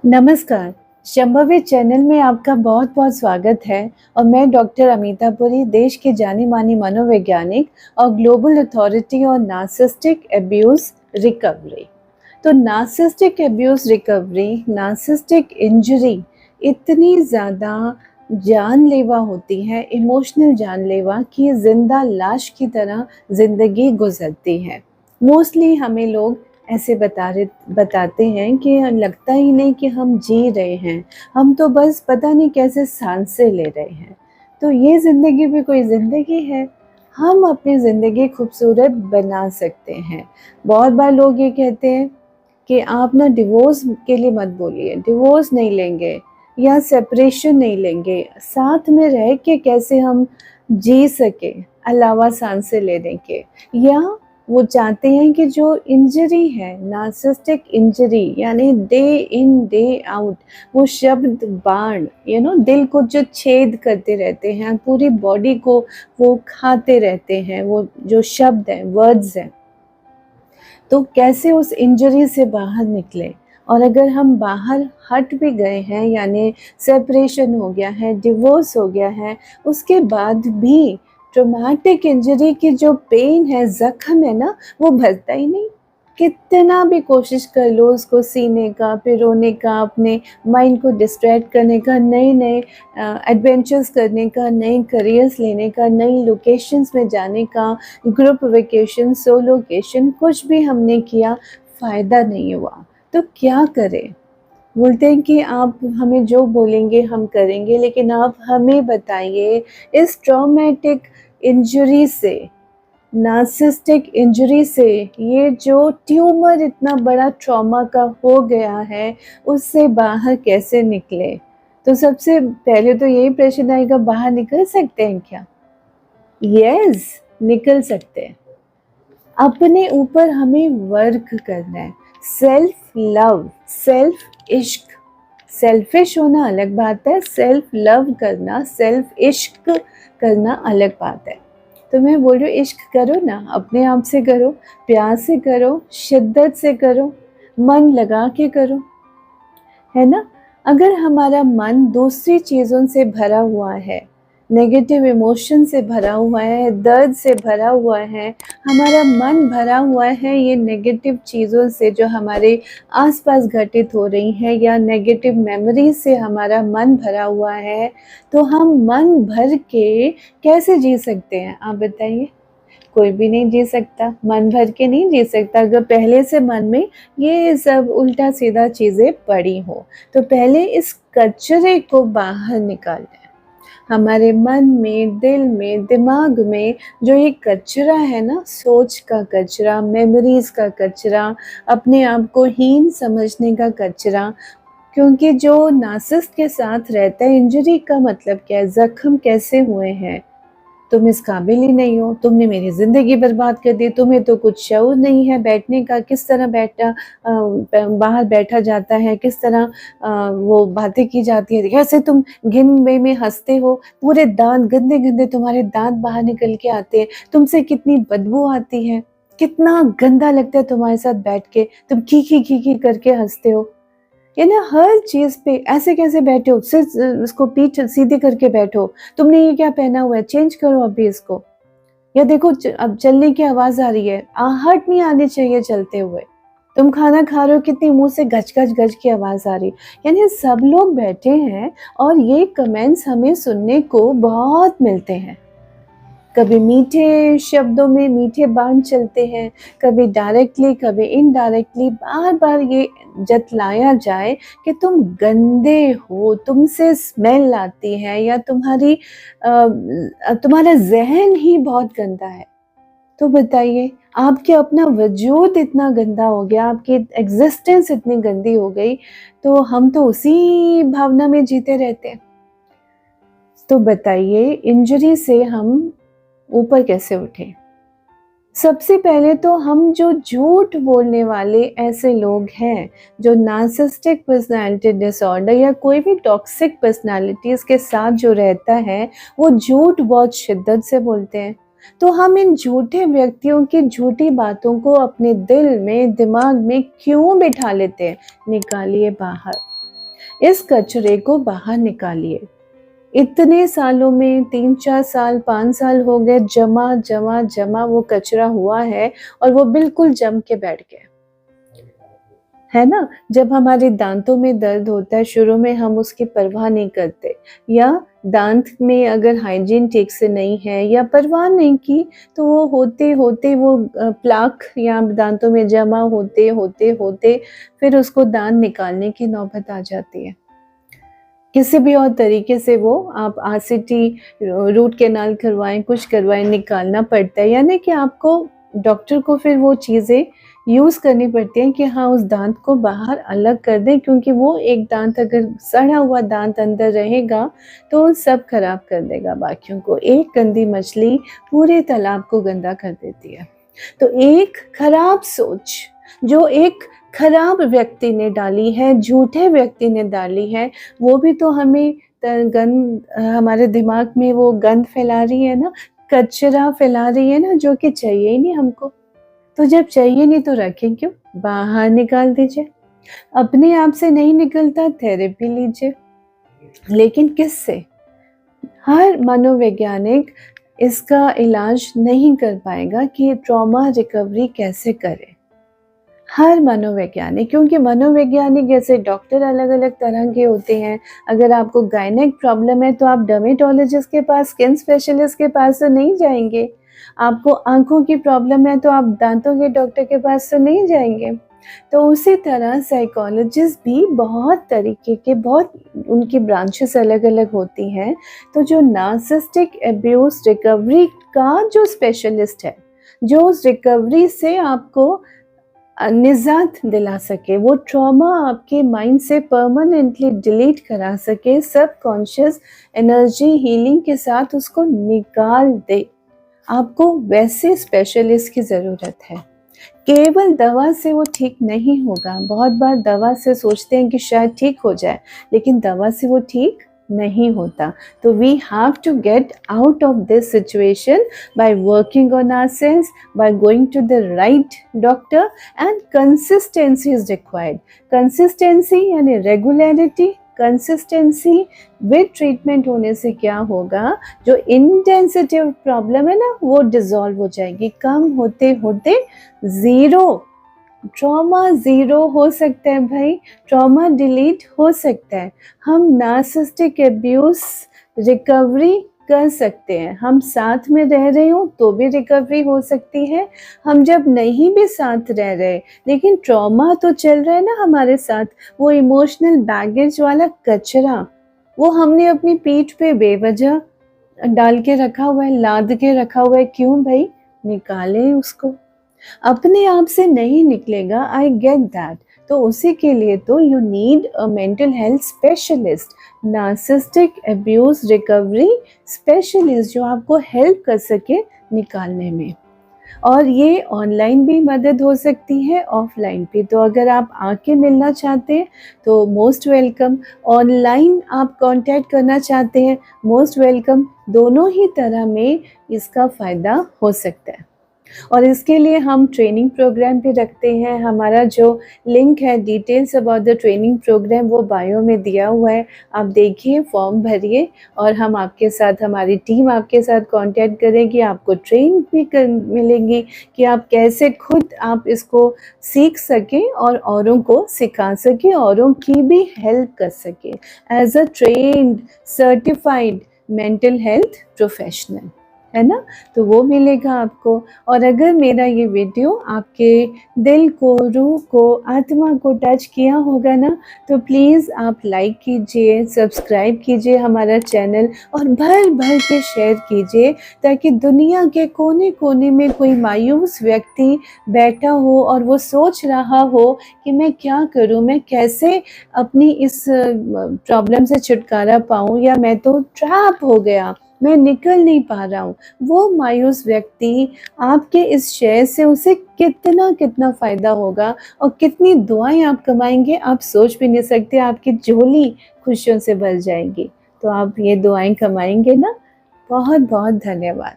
नमस्कार, शंभवी चैनल में आपका बहुत-बहुत स्वागत है और मैं डॉक्टर अमिता पुरी, देश की जानी-मानी मनोवैज्ञानिक और global authority on narcissistic abuse recovery. तो narcissistic abuse recovery, narcissistic injury इतनी ज़्यादा जानलेवा होती है, इमोशनल जानलेवा कि ज़िंदा लाश की तरह ज़िंदगी गुज़रती है। मोस्टली हमें लोग ऐसे बताते हैं कि लगता ही नहीं कि हम जी रहे हैं, हम तो बस पता नहीं कैसे सांसें ले रहे हैं। तो ये ज़िंदगी भी कोई ज़िंदगी है? हम अपनी ज़िंदगी खूबसूरत बना सकते हैं। बहुत बार लोग ये कहते हैं कि आप ना डिवोर्स के लिए मत बोलिए, डिवोर्स नहीं लेंगे या सेपरेशन नहीं लेंगे, साथ में रह के कैसे हम जी सकें अलावा सांसें लेने के, या वो चाहते हैं कि जो इंजरी है नार्सिसिस्टिक इंजरी यानी डे इन डे आउट, वो शब्द बाण दिल को जो छेद करते रहते हैं, पूरी बॉडी को वो खाते रहते हैं, वो जो शब्द हैं, वर्ड्स हैं, तो कैसे उस इंजरी से बाहर निकले। और अगर हम बाहर हट भी गए हैं, यानी सेपरेशन हो गया है, डिवोर्स हो गया है, उसके बाद भी ट्रॉमेटिक इंजरी की जो पेन है, ज़ख्म है ना, वो भरता ही नहीं। कितना भी कोशिश कर लो उसको सीने का, पिरोने का, अपने माइंड को डिस्ट्रैक्ट करने का, नए-नए एडवेंचर्स करने का, नए करियर्स लेने का, नई लोकेशंस में जाने का, ग्रुप वेकेशन, सोलोकेशन, कुछ भी हमने किया, फ़ायदा नहीं हुआ। तो क्या करें? बोलते हैं कि आप हमें जो बोलेंगे हम करेंगे, लेकिन आप हमें बताइए इस ट्रॉमेटिक इंजरी से, नार्सिसिस्टिक इंजरी से, ये जो ट्यूमर इतना बड़ा ट्रॉमा का हो गया है, उससे बाहर कैसे निकले? तो सबसे पहले तो यही प्रश्न आएगा, बाहर निकल सकते हैं क्या? यस, निकल सकते हैं। अपने ऊपर हमें वर्क करना है। सेल्फ लव, सेल्फ इश्क, सेल्फिश होना अलग बात है, सेल्फ लव करना, सेल्फ इश्क करना अलग बात है। तो मैं बोल रही हूँ, इश्क करो ना, अपने आप से करो, प्यार से करो, शिद्दत से करो, मन लगा के करो, है ना? अगर हमारा मन दूसरी चीज़ों से भरा हुआ है, नेगेटिव इमोशन से भरा हुआ है, दर्द से भरा हुआ है, हमारा मन भरा हुआ है ये नेगेटिव चीज़ों से जो हमारे आसपास घटित हो रही हैं, या नेगेटिव मेमोरी से हमारा मन भरा हुआ है, तो हम मन भर के कैसे जी सकते हैं, आप बताइए? कोई भी नहीं जी सकता, मन भर के नहीं जी सकता अगर पहले से मन में ये सब उल्टा-सीधा चीज़ें पड़ी हों। तो पहले इस कचरे को बाहर निकालना है। हमारे मन में, दिल में, दिमाग में जो ये कचरा है ना, सोच का कचरा, मेमोरीज़ का कचरा, अपने आप को हीन समझने का कचरा, क्योंकि जो नार्सिसिस्ट के साथ रहता है, इंजरी का मतलब क्या है? ज़ख्म कैसे हुए हैं? तुम इस काबिल ही नहीं हो, तुमने मेरी ज़िंदगी बर्बाद कर दी, तुम्हें तो कुछ शऊर नहीं है बैठने का, किस तरह बाहर बैठा जाता है, किस तरह वो बातें की जाती है, कैसे तुम घिन में हँसते हो, पूरे दाँत गंदे-गंदे तुम्हारे दाँत बाहर निकल के आते हैं, तुमसे कितनी बदबू आती है, कितना गंदा लगता है तुम्हारे साथ बैठ के, तुम खी-खी करके हँसते हो। ये ना हर चीज़ पे ऐसे कैसे बैठे हो? इसको पीठ सीधी करके बैठो। तुमने ये क्या पहना हुआ है? चेंज करो अभी इसको। या देखो अब चलने की आवाज़ आ रही है, आहट नहीं आनी चाहिए चलते हुए। तुम खाना खा रहे हो, कितनी मुँह से गच की आवाज़ आ रही है। यानी सब लोग बैठे हैं और ये कमेंट्स हमें सुनने को बहुत मिलते हैं। कभी मीठे शब्दों में मीठे बाण चलते हैं, कभी डायरेक्टली, कभी इनडायरेक्टली, बार-बार ये जतलाया जाए कि तुम गंदे हो, तुमसे स्मेल आती है, या तुम्हारा ज़हन ही बहुत गंदा है। तो बताइए, आपके अपना वजूद इतना गंदा हो गया, आपकी एग्ज़िस्टेंस इतनी गंदी हो गई, तो हम तो उसी भावना में जीते रहते हैं। तो बताइए, इंजरी से हम ऊपर कैसे उठें? सबसे पहले तो हम जो झूठ बोलने वाले ऐसे लोग हैं, जो नार्सिसिस्टिक पर्सनैलिटी डिसऑर्डर या कोई भी टॉक्सिक पर्सनैलिटीज़ के साथ जो रहता है, वो झूठ बहुत शिद्दत से बोलते हैं। तो हम इन झूठे व्यक्तियों की झूठी बातों को अपने दिल में, दिमाग में क्यों बिठा लेते हैं? निकालिए बाहर। इस कचरे को बाहर निकालिए। इतने सालों में 3-4 साल 5 साल हो गए, जमा जमा जमा वो कचरा हुआ है और वो बिल्कुल जम के बैठ गया है ना। जब हमारे दांतों में दर्द होता है, शुरू में हम उसकी परवाह नहीं करते, या दांत में अगर हाइजीन ठीक से नहीं है या परवाह नहीं की, तो वो होते होते वो प्लाक या दांतों में जमा होते होते होते फिर उसको दांत निकालने की नौबत आ जाती है। किसी भी और तरीके से वो आप आरसीटी, रूट कैनाल करवाएं, कुछ करवाएं, निकालना पड़ता है। यानी कि आपको, डॉक्टर को फिर वो चीज़ें यूज़ करनी पड़ती हैं कि हाँ, उस दांत को बाहर अलग कर दें, क्योंकि वो एक दांत अगर सड़ा हुआ दांत अंदर रहेगा तो सब खराब कर देगा बाकियों को। एक गंदी मछली पूरे तालाब को गंदा कर देती है। तो एक खराब सोच जो एक खराब व्यक्ति ने डाली है, झूठे व्यक्ति ने डाली है, वो भी तो हमें हमारे दिमाग में वो गंद फैला रही है ना, कचरा फैला रही है ना, जो कि चाहिए ही नहीं हमको। तो जब चाहिए नहीं तो रखें क्यों, बाहर निकाल दीजिए। अपने आप से नहीं निकलता, थेरेपी लीजिए, लेकिन किससे? हर मनोवैज्ञानिक इसका इलाज नहीं कर पाएगा कि ट्रॉमा रिकवरी कैसे करें। हर मनोवैज्ञानिक, क्योंकि मनोवैज्ञानिक जैसे डॉक्टर अलग अलग तरह के होते हैं। अगर आपको गायनेक प्रॉब्लम है तो आप डर्मेटोलॉजिस्ट के पास, स्किन स्पेशलिस्ट के पास तो नहीं जाएंगे। आपको आंखों की प्रॉब्लम है तो आप दांतों के डॉक्टर के पास तो नहीं जाएंगे। तो उसी तरह साइकोलॉजिस्ट भी बहुत तरीके के, बहुत उनकी ब्रांचेस अलग अलग होती हैं। तो जो नार्सिसिस्टिक अब्यूज रिकवरी का जो स्पेशलिस्ट है, जो उस रिकवरी से आपको निजात दिला सके, वो ट्रॉमा आपके माइंड से परमानेंटली डिलीट करा सके, सबकॉन्शियस एनर्जी हीलिंग के साथ उसको निकाल दे, आपको वैसे स्पेशलिस्ट की ज़रूरत है। केवल दवा से वो ठीक नहीं होगा। बहुत बार दवा से सोचते हैं कि शायद ठीक हो जाए, लेकिन दवा से वो ठीक नहीं होता। तो we have to get out of this situation by working on ourselves, by going to the right doctor, and consistency is required. Consistency यानी रेगुलरिटी, कंसिस्टेंसी विद ट्रीटमेंट होने से क्या होगा, जो इंटेंसिटी ऑफ प्रॉब्लम है ना, वो डिसॉल्व हो जाएगी, कम होते होते ज़ीरो। ट्रॉमा ज़ीरो हो सकता है भाई, ट्रॉमा डिलीट हो सकता है। हम नार्सिसिस्टिक अब्यूज रिकवरी कर सकते हैं। हम साथ में रह रहे हो तो भी रिकवरी हो सकती है, हम जब नहीं भी साथ रह रहे लेकिन ट्रॉमा तो चल रहा है ना हमारे साथ, वो इमोशनल बैगेज वाला कचरा, वो हमने अपनी पीठ पे बेवजह डाल के रखा हुआ है, लाद के रखा हुआ है। क्यों भाई? निकालें उसको, अपने आप से नहीं निकलेगा। I get that. तो उसी के लिए तो you need a mental health specialist, narcissistic abuse recovery specialist, जो आपको हेल्प कर सके निकालने में। और ये ऑनलाइन भी मदद हो सकती है, ऑफलाइन भी। तो अगर आप आके मिलना चाहते हैं तो मोस्ट वेलकम, ऑनलाइन आप कांटेक्ट करना चाहते हैं, मोस्ट वेलकम। दोनों ही तरह में इसका फ़ायदा हो सकता है। और इसके लिए हम ट्रेनिंग प्रोग्राम भी रखते हैं। हमारा जो लिंक है, details about the training program, वो बायो में दिया हुआ है, आप देखिए, फॉर्म भरिए और हम आपके साथ, हमारी टीम आपके साथ कांटेक्ट करेगी। आपको ट्रेन भी मिलेंगी कि आप कैसे खुद आप इसको सीख सकें और औरों को सिखा सकें, औरों की भी हेल्प कर सकें as a trained certified mental health professional, है ना। तो वो मिलेगा आपको। और अगर मेरा ये वीडियो आपके दिल को, रूह को, आत्मा को टच किया होगा ना, तो प्लीज़ आप लाइक कीजिए, सब्सक्राइब कीजिए हमारा चैनल और भर भर के शेयर कीजिए, ताकि दुनिया के कोने कोने में कोई मायूस व्यक्ति बैठा हो और वो सोच रहा हो कि मैं क्या करूं, मैं कैसे अपनी इस प्रॉब्लम से छुटकारा पाऊं, या मैं तो ट्रैप हो गया, मैं निकल नहीं पा रहा हूँ। वो मायूस व्यक्ति आपके इस शेयर से उसे कितना कितना फ़ायदा होगा और कितनी दुआएं आप कमाएंगे, आप सोच भी नहीं सकते। आपकी झोली खुशियों से भर जाएगी। तो आप ये दुआएं कमाएंगे ना। बहुत बहुत धन्यवाद।